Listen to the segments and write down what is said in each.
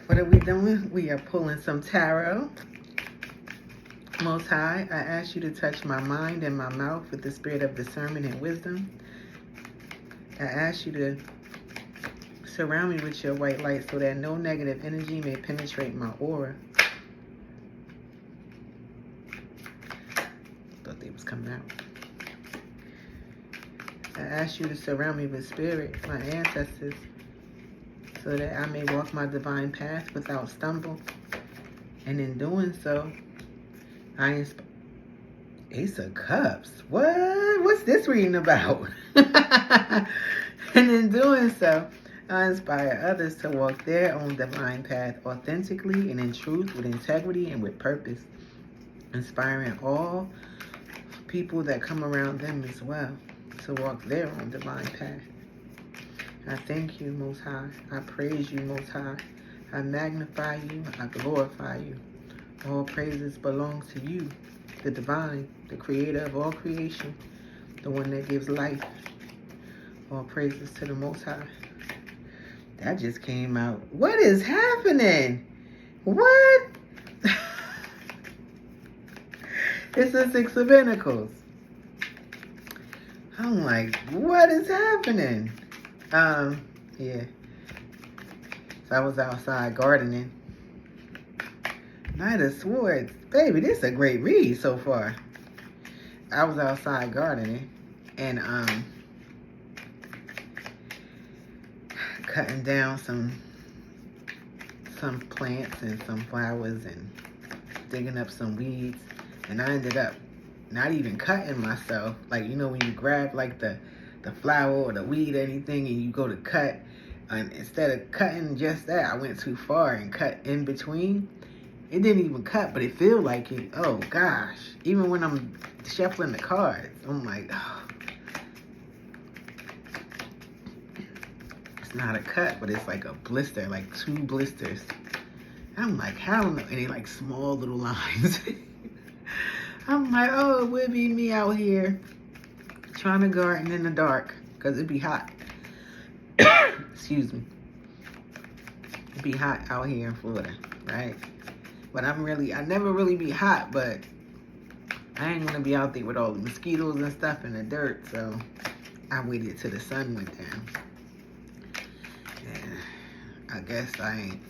What are we doing? We are pulling some tarot. Most High, I ask you to touch my mind and my mouth with the spirit of discernment and wisdom. I ask you to surround me with your white light so that no negative energy may penetrate my aura. Thought they was coming out. I ask you to surround me with spirit, my ancestors, so that I may walk my divine path without stumble. And in doing so, I inspire. Ace of Cups. What? What's this reading about? And in doing so, I inspire others to walk their own divine path authentically and in truth, with integrity and with purpose, inspiring all people that come around them as well to walk their own divine path. I thank you, Most High. I praise you, Most High. I magnify you. I glorify you. All praises belong to you, the divine, the creator of all creation, the one that gives life. All praises to the Most High. That just came out. What is happening? What? It's a Six of Pentacles. I'm like, what is happening? Yeah. So I was outside gardening. Knight of Swords. Baby, this is a great read so far. I was outside gardening and cutting down some plants and some flowers and digging up some weeds, and I ended up not even cutting myself. Like, you know, when you grab like the flower or the weed or anything and you go to cut, and instead of cutting just that, I went too far and cut in between. It didn't even cut, but it feel like it. Oh gosh. Even when I'm shuffling the cards, I'm like, oh. It's not a cut, but it's like a blister, like 2 blisters. I'm like, how? And they like small little lines. I'm like, oh, it would be me out here trying to garden in the dark because it'd be hot. Excuse me. It'd be hot out here in Florida, right? But I never really be hot, but I ain't gonna be out there with all the mosquitoes and stuff in the dirt, so I waited till the sun went down. And I guess I ain't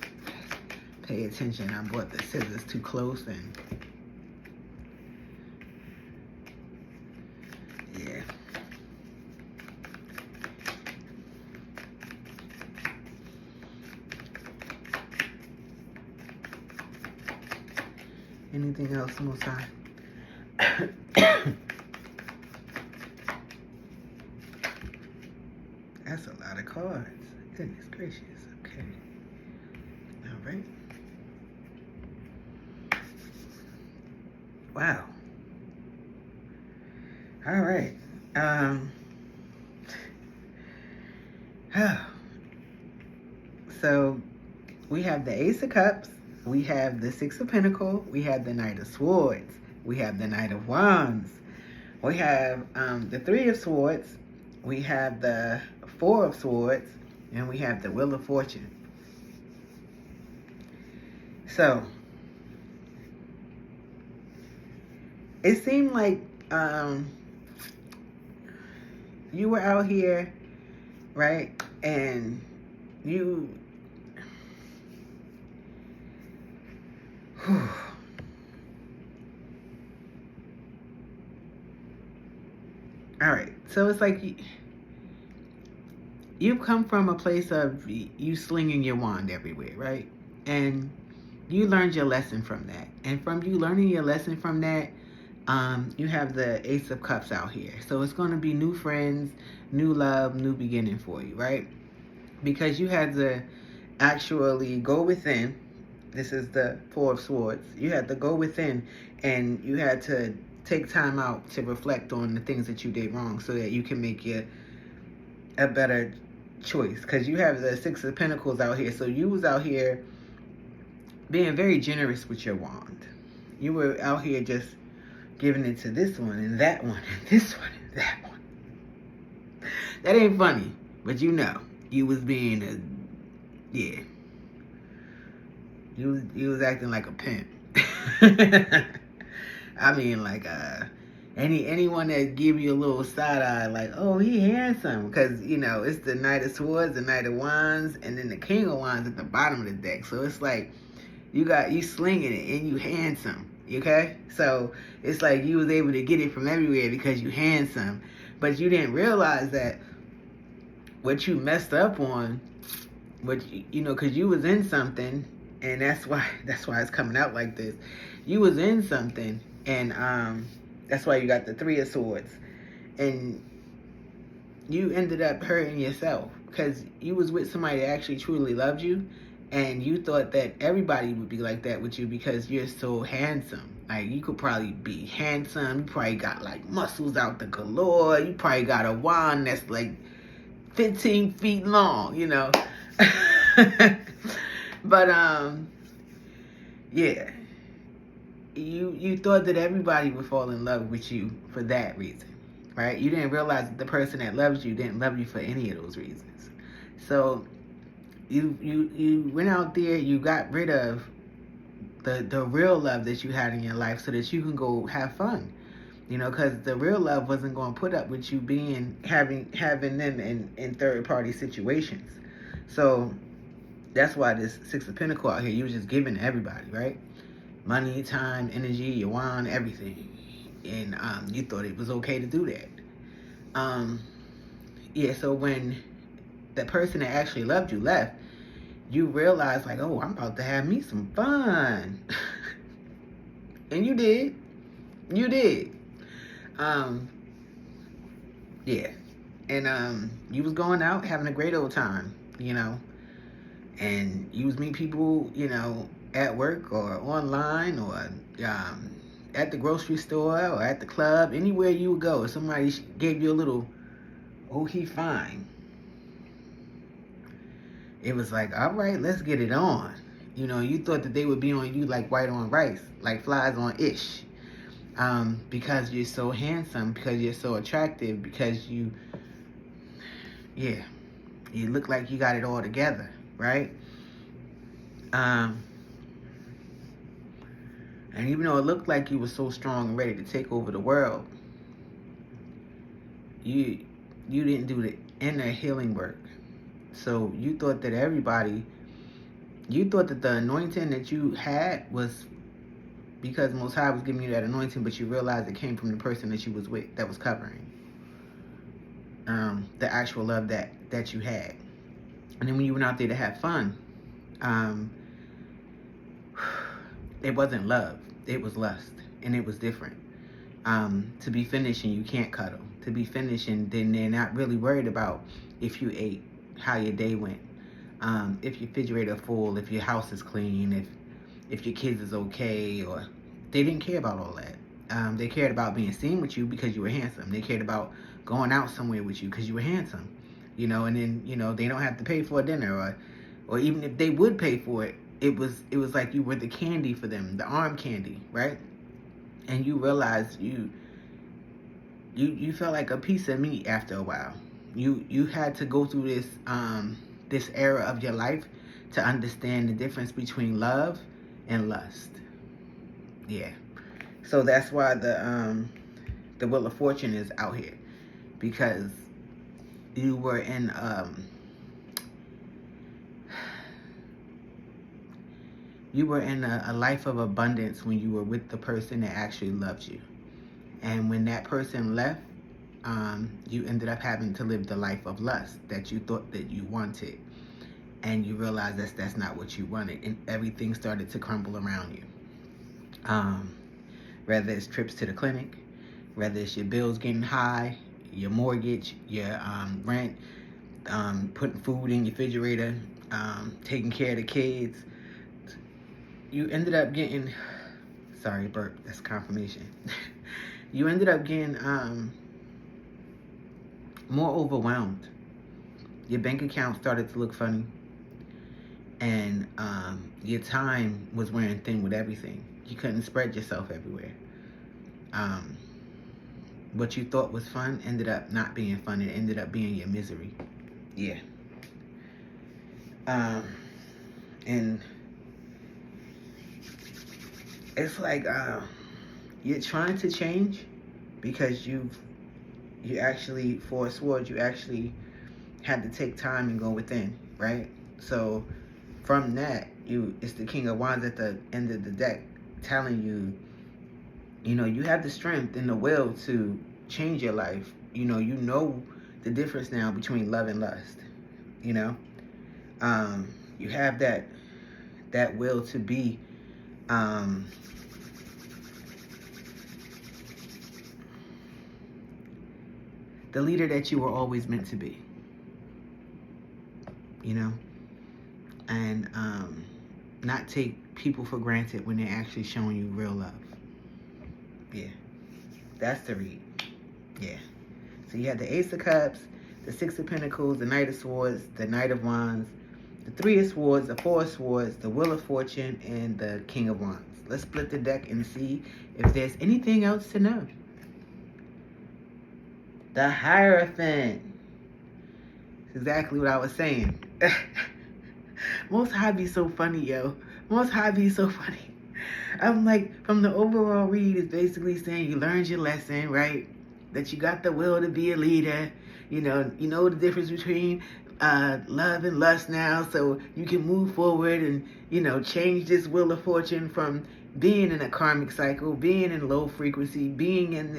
pay attention. I brought the scissors too close and yeah. Anything else, Most High? That's a lot of cards. Goodness gracious. Okay. All right. Wow. All right. So we have the Ace of Cups. We have the Six of Pentacles. We have the Knight of Swords. We have the Knight of Wands. We have the Three of Swords. We have the Four of Swords. And we have the Wheel of Fortune. So it seemed like you were out here, right? And you... All right, so it's like you come from a place of you slinging your wand everywhere, right? And you learned your lesson from that. And from you learning your lesson from that, you have the Ace of Cups out here. So it's going to be new friends, new love, new beginning for you, right? Because you had to actually go within. This is the Four of Swords. You had to go within and you had to take time out to reflect on the things that you did wrong so that you can make a better choice. Because you have the Six of Pentacles out here. So you was out here being very generous with your wand. You were out here just giving it to this one and that one and this one and that one. That ain't funny, but you know, you was being yeah. You was acting like a pimp. I mean, like anyone that give you a little side eye, like, oh, he handsome, because it's the Knight of Swords, the Knight of Wands, and then the King of Wands at the bottom of the deck. So it's like you slinging it and you handsome. Okay, so it's like you was able to get it from everywhere because you handsome, but you didn't realize that what you messed up on, because you was in something, and that's why it's coming out like this. You was in something, and that's why you got the Three of Swords, and you ended up hurting yourself because you was with somebody that actually truly loved you, and you thought that everybody would be like that with you because you're so handsome. Like, you could probably be handsome, you probably got like muscles out the galore, you probably got a wand that's like 15 feet long, but yeah, you thought that everybody would fall in love with you for that reason, right? You didn't realize that the person that loves you didn't love you for any of those reasons. So you went out there, you got rid of the real love that you had in your life so that you can go have fun, because the real love wasn't going to put up with you having them in third party situations. So that's why this Six of Pentacles out here, you was just giving to everybody, right? Money, time, energy, your wand, everything. And you thought it was okay to do that. Yeah, so when the person that actually loved you left, you realized, like, oh, I'm about to have me some fun. And you did. Yeah. And you was going out having a great old time, and you was meeting people, at work or online or at the grocery store or at the club, anywhere you would go. If somebody gave you a little, oh, he fine, it was like, all right, let's get it on. You thought that they would be on you like white on rice, like flies on ish, because you're so handsome, because you're so attractive, because you look like you got it all together, right? And even though it looked like you were so strong and ready to take over the world, you didn't do the inner healing work. So you thought that the anointing that you had was because Most High was giving you that anointing, but you realized it came from the person that you was with, that was covering the actual love that you had. And then when you went out there to have fun, it wasn't love, it was lust, and it was different. To be finished and you can't cuddle. To be finished and then they're not really worried about if you ate, how your day went, if your refrigerator full, if your house is clean, if your kids is okay, or they didn't care about all that. They cared about being seen with you because you were handsome. They cared about going out somewhere with you because you were handsome, and then they don't have to pay for a dinner, or even if they would pay for it, it was like you were the candy for them, the arm candy, right? And you realized you felt like a piece of meat after a while. You had to go through this era of your life to understand the difference between love and lust. Yeah. So that's why the Wheel of Fortune is out here, because you were in a life of abundance when you were with the person that actually loved you. And when that person left, you ended up having to live the life of lust that you thought that you wanted. And you realized that's not what you wanted. And everything started to crumble around you. Whether it's trips to the clinic, whether it's your bills getting high, your mortgage, your rent, putting food in your refrigerator, taking care of the kids. You ended up getting, sorry, burp, that's confirmation. You ended up getting more overwhelmed. Your bank account started to look funny. And your time was wearing thin with everything. You couldn't spread yourself everywhere. What you thought was fun ended up not being fun. It ended up being your misery. Yeah. And it's like you're trying to change because you actually, for a sword, you actually had to take time and go within, right? So from that, it's the King of Wands at the end of the deck telling you, you have the strength and the will to change your life. You know the difference now between love and lust. You have that will to be the leader that you were always meant to be. And not take people for granted when they're actually showing you real love. Yeah, that's the read. Yeah. So you have the Ace of Cups, the Six of Pentacles, the Knight of Swords, the Knight of Wands, the Three of Swords, the Four of Swords, the Wheel of Fortune, and the King of Wands. Let's split the deck and see if there's anything else to know. The Hierophant. That's exactly what I was saying. Most High be so funny, yo. Most High be so funny. I'm like, from the overall read, it's basically saying you learned your lesson, right? That you got the will to be a leader. You know the difference between love and lust now, so you can move forward and, change this Wheel of Fortune from being in a karmic cycle, being in low frequency, being in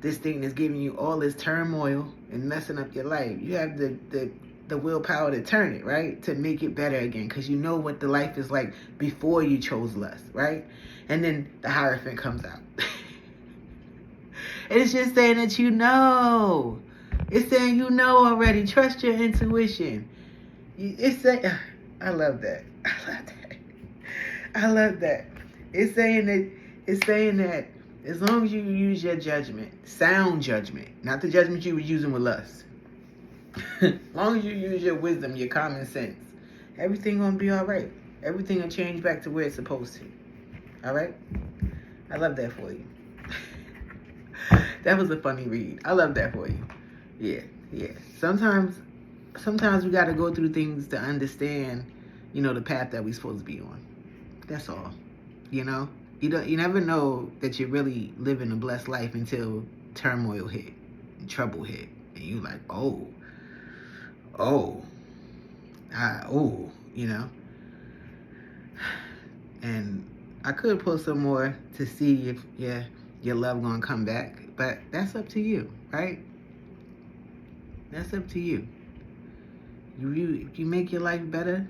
this thing that's giving you all this turmoil and messing up your life. You have the willpower to turn it, right? To make it better again, because you know what the life is like before you chose lust, right? And then the Hierophant comes out. It's just saying that you know. It's saying you know already. Trust your intuition. It's saying, I love that. I love that. It's saying that as long as you use your judgment, sound judgment, not the judgment you were using with lust. As long as you use your wisdom, your common sense, everything gonna be all right. Everything will change back to where it's supposed to. All right? I love that for you. That was a funny read. I love that for you. Yeah. Sometimes we got to go through things to understand, the path that we're supposed to be on. That's all. You never know that you're really living a blessed life until turmoil hit, and trouble hit, and you like, And I could pull some more to see if your love gonna come back, but that's up to you, right? That's up to you. If you make your life better,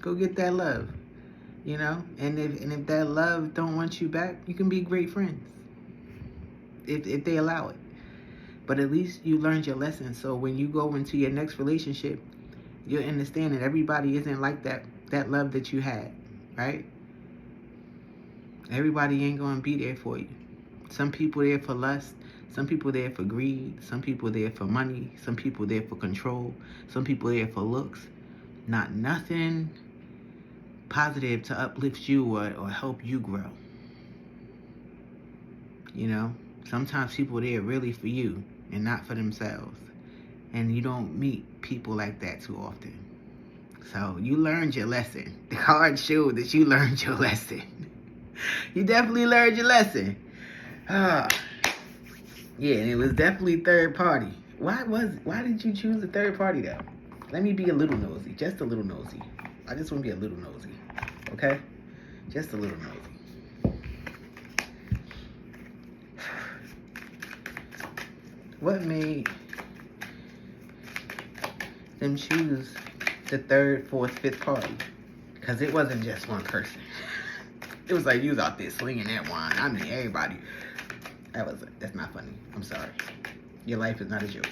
go get that love, And if that love don't want you back, you can be great friends, if they allow it. But at least you learned your lesson. So when you go into your next relationship, you'll understand that everybody isn't like that love that you had, right? Everybody ain't gonna be there for you. Some people there for lust. Some people there for greed. Some people there for money. Some people there for control. Some people there for looks. Not nothing positive to uplift you or help you grow. Sometimes people there really for you and not for themselves. And you don't meet people like that too often. So you learned your lesson. The card showed that you learned your lesson. You definitely learned your lesson. Yeah, and it was definitely third party. Why did you choose a third party though? Let me be a little nosy, just a little nosy. I just want to be a little nosy, okay? Just a little nosy. What made them choose the third, fourth, fifth party? Because it wasn't just one person. It was like you was out there slinging that wine. I mean, everybody. That's not funny. I'm sorry. Your life is not a joke.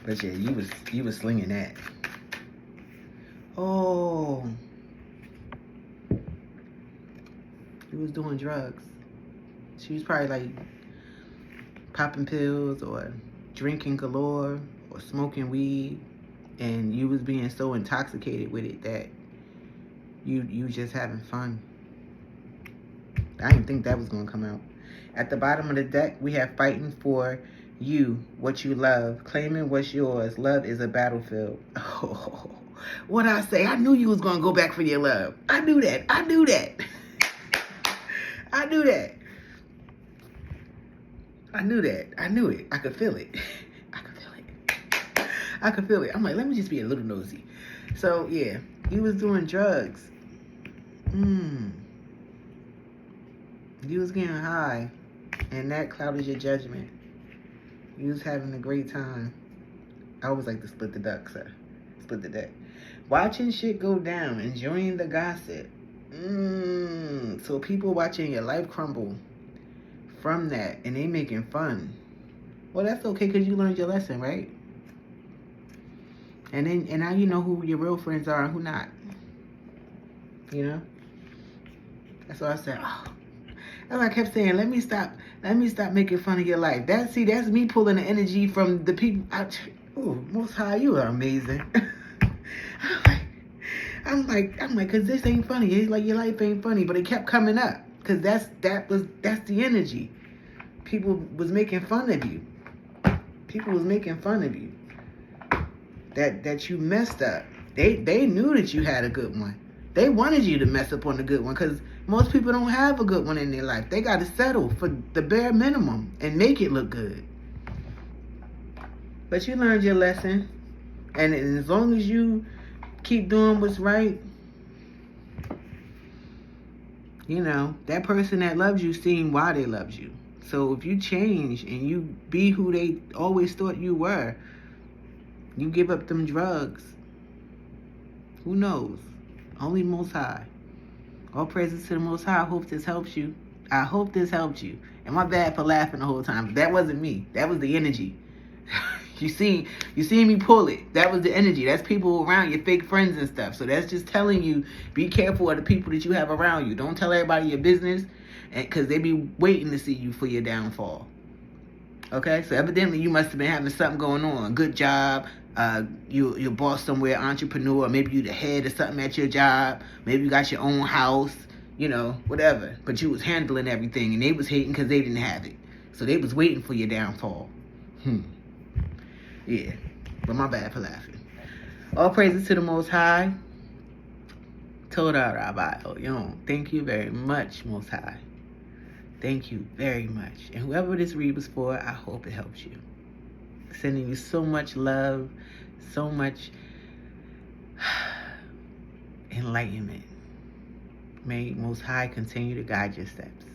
But yeah, you was slinging that. Oh. You was doing drugs. She was probably like popping pills or drinking galore or smoking weed, and you was being so intoxicated with it that you just having fun. I didn't think that was gonna come out. At the bottom of the deck, we have fighting for you what you love, claiming what's yours. Love is a battlefield. Oh, what I say? I knew you was gonna go back for your love. I knew that. I knew that. I knew that. I knew that. I knew it. I could feel it. I could feel it. I could feel it. I'm like, let me just be a little nosy. So yeah, he was doing drugs. You was getting high, and that clouded your judgment. You was having a great time. I always like to split the duck, sir. Split the deck. Watching shit go down, enjoying the gossip. So people watching your life crumble from that, and they making fun. Well, that's okay, because you learned your lesson, right? And now you know who your real friends are and who not. You know? That's what I said. Oh. That's what I kept saying. Let me stop making fun of your life. That's me pulling the energy from the people. Most High, you are amazing. I'm like, cause this ain't funny. It's like your life ain't funny, but it kept coming up, cause that's the energy. People was making fun of you. People was making fun of you. That you messed up. They knew that you had a good one. They wanted you to mess up on the good one, because most people don't have a good one in their life. They got to settle for the bare minimum and make it look good. But you learned your lesson, and as long as you keep doing what's right, you know, that person that loves you seen why they loves you. So if you change and you be who they always thought you were, you give up them drugs, who knows? Only Most High. All praises to the Most High. I hope this helps you. I hope this helped you. And my bad for laughing the whole time. That wasn't me. That was the energy. You see me pull it. That was the energy. That's people around you, fake friends and stuff. So that's just telling you, be careful of the people that you have around you. Don't tell everybody your business, because they be waiting to see you for your downfall. Okay? So evidently you must have been having something going on. Good job. You're boss somewhere, entrepreneur. Maybe you the head of something at your job. Maybe you got your own house. You know, whatever. But you was handling everything, and they was hating because they didn't have it. So they was waiting for your downfall. Yeah, but my bad for laughing. All praises to the Most High. Toda Rabbi Elyon. Thank you very much, Most High. Thank you very much. And whoever this read was for, I hope it helps you. Sending you so much love, so much enlightenment. May Most High continue to guide your steps.